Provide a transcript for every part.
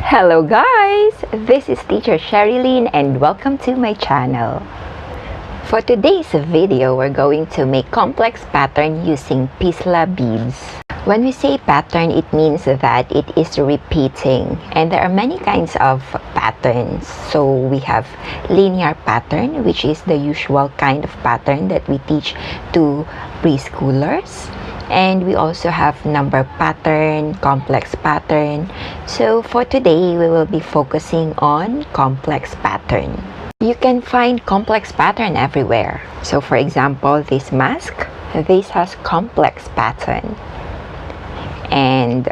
Hello guys! This is teacher Sherilyn and welcome to my channel. For today's video, we're going to make complex pattern using Pyssla beads. When we say pattern, it means that it is repeating, and there are many kinds of patterns. So we have linear pattern, which is the usual kind of pattern that we teach to preschoolers. And we also have number pattern, complex pattern. So for today, we will be focusing on complex pattern. You can find complex pattern everywhere. So for example, this mask, this has complex pattern. And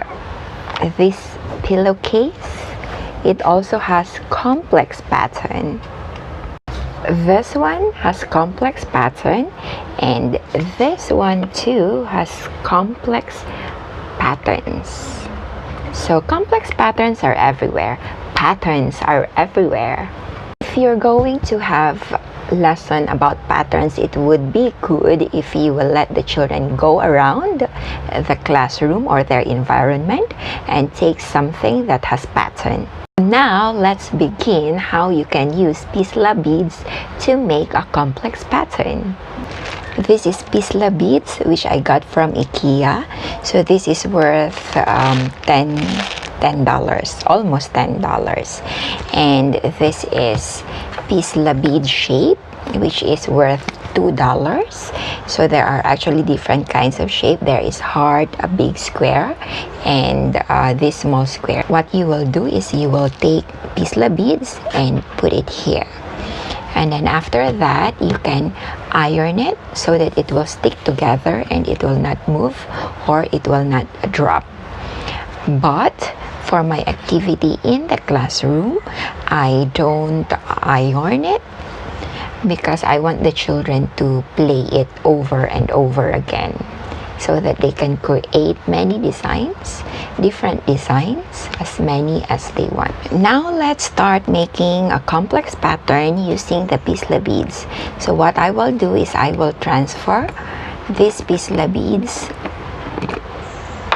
this pillowcase, it also has complex pattern. This one has complex pattern, and this one too has complex patterns. So complex patterns are everywhere. Patterns are everywhere. If you're going to have lesson about patterns, it would be good if you will let the children go around the classroom or their environment and take something that has pattern. Now let's begin how you can use Pyssla beads to make a complex pattern. This is Pyssla beads which I got from IKEA. So this is worth $10, almost $10. And this is Pyssla bead shape, which is worth $2. So there are actually different kinds of shape. There is heart, a big square, and this small square. What you will do is you will take Pyssla beads and put it here. And then after that, you can iron it so that it will stick together and it will not move or it will not drop. But for my activity in the classroom, I don't iron it because I want the children to play it over and over again so that they can create many designs, different designs, as many as they want. Now let's start making a complex pattern using the Pyssla beads. So what I will do is I will transfer these Pyssla beads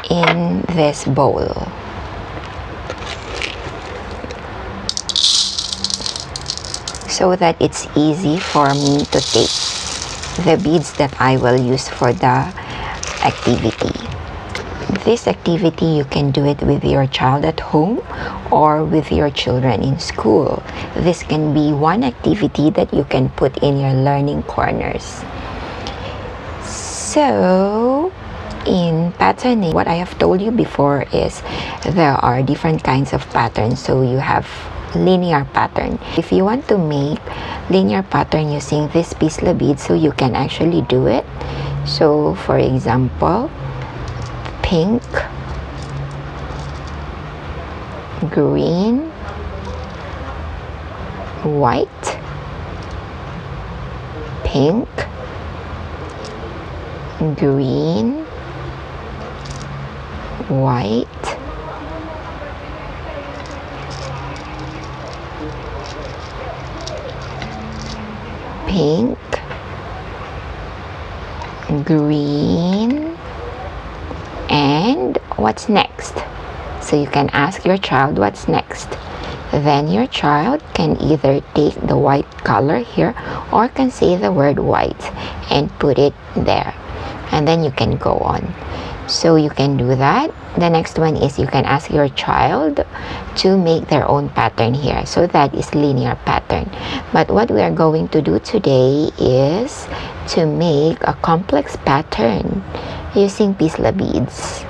in this bowl. So that it's easy for me to take the beads that I will use for the activity. This activity, you can do it with your child at home or with your children in school. This can be one activity that you can put in your learning corners. So in patterning, what I have told you before is there are different kinds of patterns. So you have linear pattern. If you want to make linear pattern using this Pyssla bead, so you can actually do it. So for example, pink, green, white, pink, green, white, pink, green, and what's next? So you can ask your child what's next. Then your child can either take the white color here or can say the word white and put it there. And then you can go on. So you can do that. The next one is you can ask your child to make their own pattern here. So that is linear pattern. But what we are going to do today is to make a complex pattern using Pyssla beads.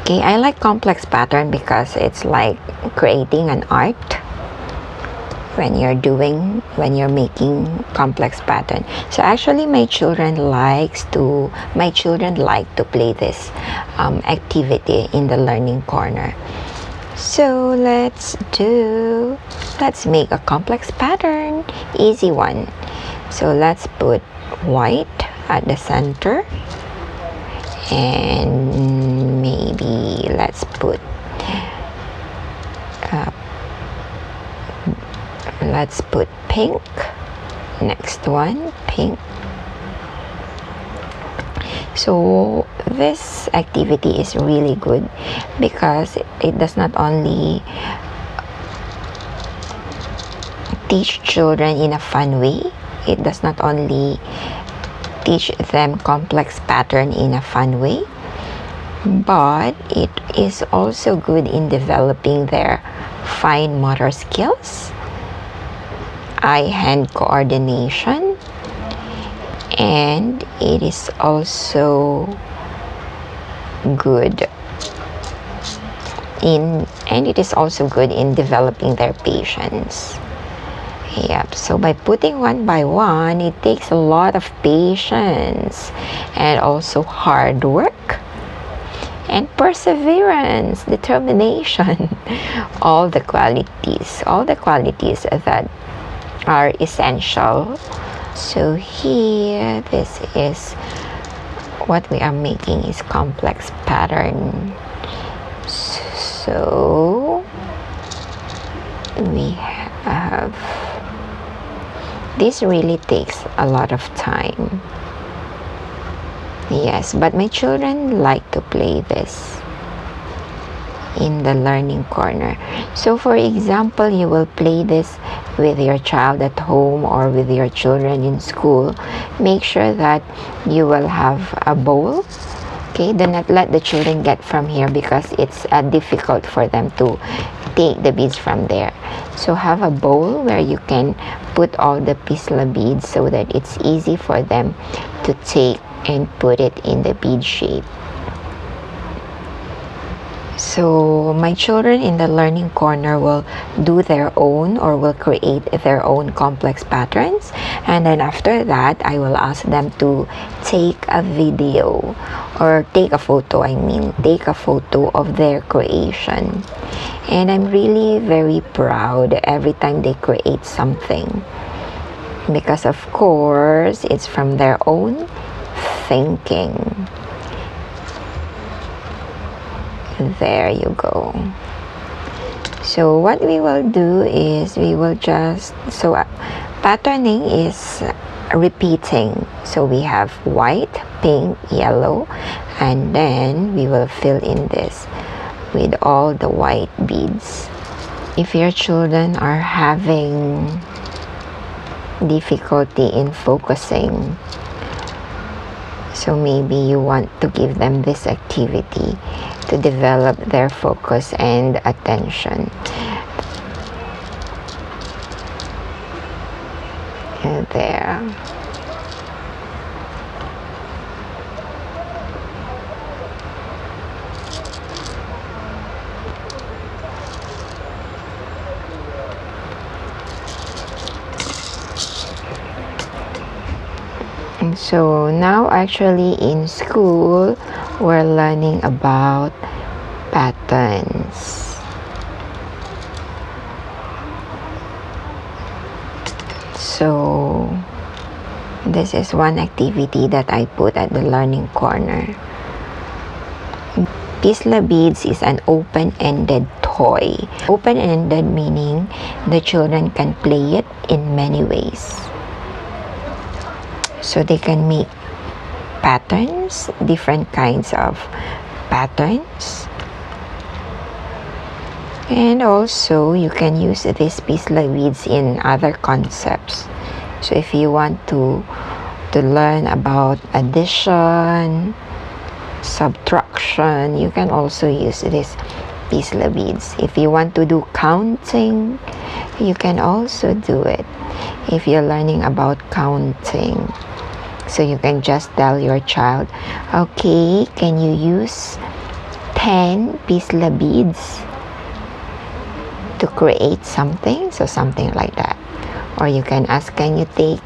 Okay, I like complex pattern because it's like creating an art when you're making complex pattern. So actually my children like to play this activity in the learning corner. So let's make a complex pattern, easy one. So let's put white at the center, and maybe let's put pink. Next one, pink. So this activity is really good because it does not only teach children in a fun way, it does not only teach them complex pattern in a fun way, but it is also good in developing their fine motor skills, eye-hand coordination, and it is also good in developing their patience. Yep, so by putting one by one, it takes a lot of patience and also hard work and perseverance, determination, all the qualities that are essential. So here, this is what we are making is complex pattern. So we have, this really takes a lot of time. Yes, but my children like to play this in the learning corner. So for example, you will play this with your child at home or with your children in school. Make sure that you will have a bowl. Okay, do not let the children get from here because it's difficult for them to take the beads from there. So have a bowl where you can put all the Pyssla beads so that it's easy for them to take and put it in the bead shape. So my children in the learning corner will do their own or will create their own complex patterns, and then after that I will ask them to take a video or take a photo of their creation. And I'm really very proud every time they create something, because of course it's from their own thinking. There you go. So what we will do is we will just, so patterning is repeating. So we have white, pink, yellow, and then we will fill in this with all the white beads. If your children are having difficulty in focusing, so maybe you want to give them this activity to develop their focus and attention. And there. And so now actually in school we're learning about patterns. So this is one activity that I put at the learning corner. Pyssla beads is an open-ended toy. Open-ended meaning the children can play it in many ways. So they can make patterns, different kinds of patterns. And also you can use these Pyssla beads in other concepts. So if you want to learn about addition, subtraction, you can also use these Pyssla beads. If you want to do counting, you can also do it if you're learning about counting. So you can just tell your child, okay, can you use 10 Pyssla beads to create something? So something like that. Or you can ask, can you take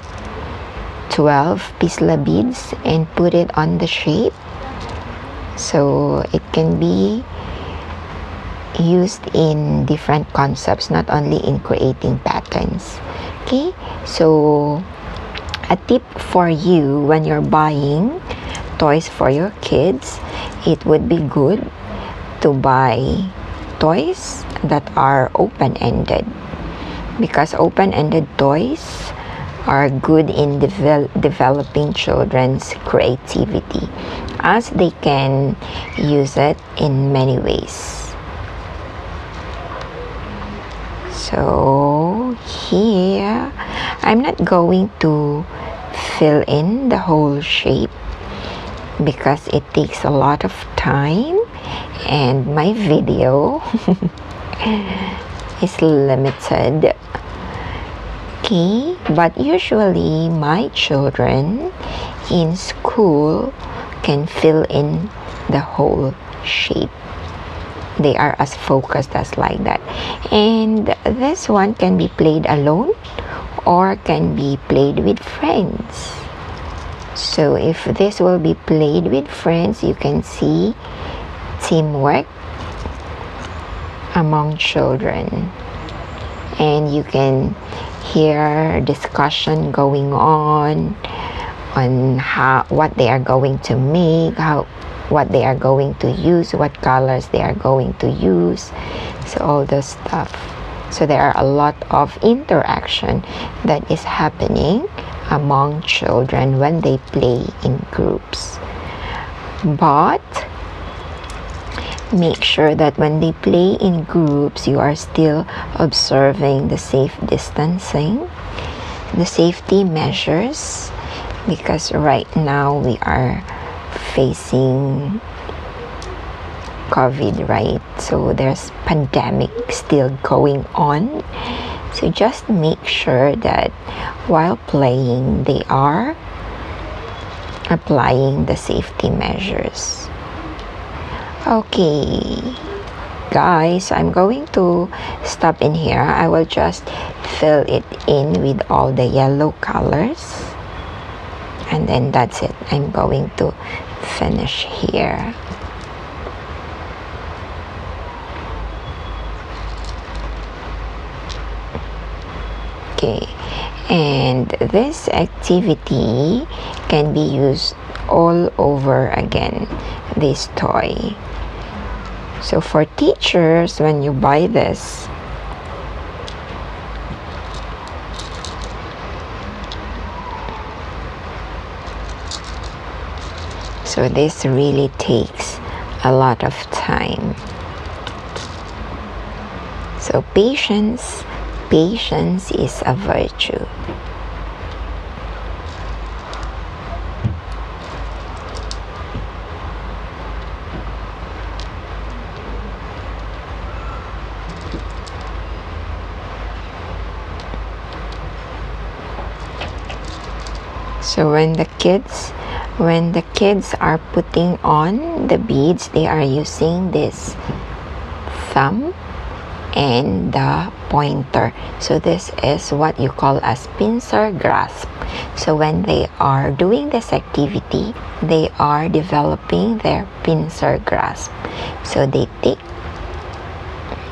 12 Pyssla beads and put it on the shape? So it can be used in different concepts, not only in creating patterns. Okay, so a tip for you when you're buying toys for your kids, it would be good to buy toys that are open-ended, because open-ended toys are good in developing children's creativity, as they can use it in many ways. So here, I'm not going to fill in the whole shape because it takes a lot of time and my video is limited. Okay, but usually my children in school can fill in the whole shape. They are as focused as like that. And this one can be played alone or can be played with friends. So if this will be played with friends, you can see teamwork among children. And you can hear discussion going on what they are going to make, what they are going to use, what colors they are going to use, so all those stuff. So there are a lot of interaction that is happening among children when they play in groups. But make sure that when they play in groups, you are still observing the safe distancing, the safety measures, because right now we are facing COVID, right? So there's pandemic still going on. So just make sure that while playing, they are applying the safety measures. Okay, guys, I'm going to stop in here. I will just fill it in with all the yellow colors. And then that's it. I'm going to finish here. Okay, and this activity can be used all over again, this toy. So for teachers, when you buy this, so this really takes a lot of time. So patience is a virtue. So when the kids are putting on the beads, they are using this thumb and the pointer. So this is what you call a Spinster Grasp. So when they are doing this activity, they are developing their pincer grasp. So they take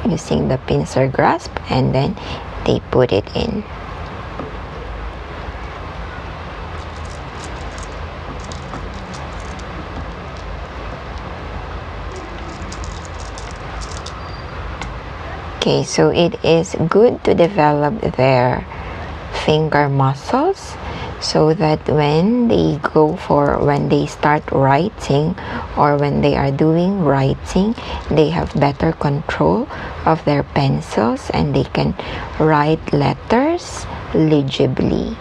using the pincer grasp and then they put it in. Okay, so it is good to develop their finger muscles so that when they start writing or when they are doing writing, they have better control of their pencils and they can write letters legibly.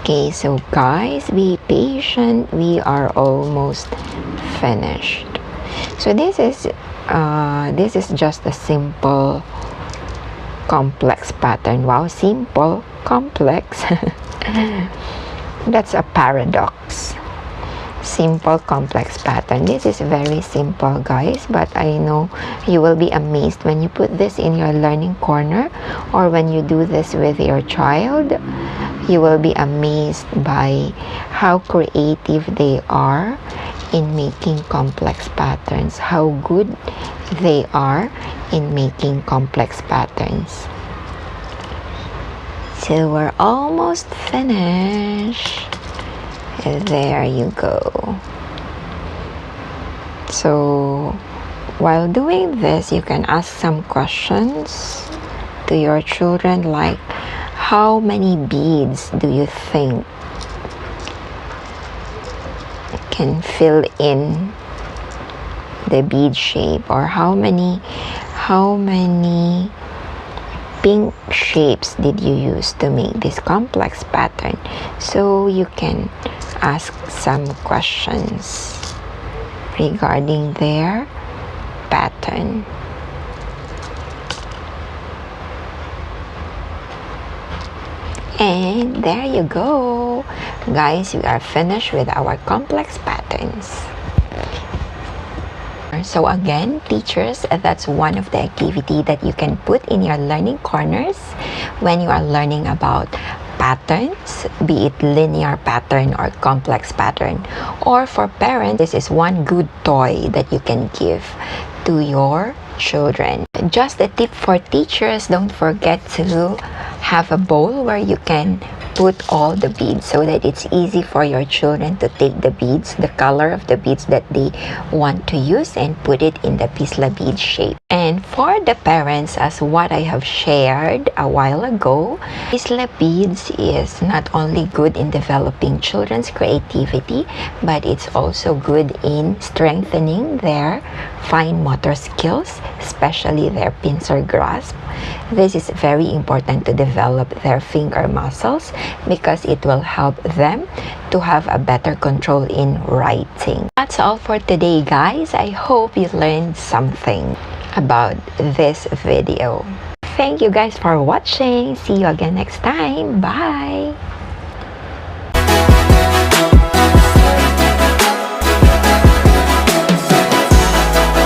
Okay, so guys, be patient. We are almost finished. So this is just a simple complex pattern. Wow, simple, complex. That's a paradox. Simple, complex pattern. This is very simple, guys, but I know you will be amazed when you put this in your learning corner or when you do this with your child. You will be amazed by how creative they are in making complex patterns, how good they are in making complex patterns. So we're almost finished. There you go. So While doing this, you can ask some questions to your children, like, how many beads do you think can fill in the bead shape, or how many pink shapes did you use to make this complex pattern? So you can ask some questions regarding their pattern. And there you go, guys, we are finished with our complex patterns. So again, teachers, that's one of the activity that you can put in your learning corners when you are learning about patterns, be it linear pattern or complex pattern. Or for parents, this is one good toy that you can give to your children. Just a tip for teachers, don't forget to have a bowl where you can put all the beads so that it's easy for your children to take the beads, the color of the beads that they want to use, and put it in the Pyssla bead shape. And for the parents, as what I have shared a while ago, Pyssla beads is not only good in developing children's creativity, but it's also good in strengthening their fine motor skills, especially their pincer grasp. This is very important to develop their finger muscles because it will help them to have a better control in writing. That's all for today, guys. I hope you learned something about this video. Thank you guys for watching. See you again next time. Bye.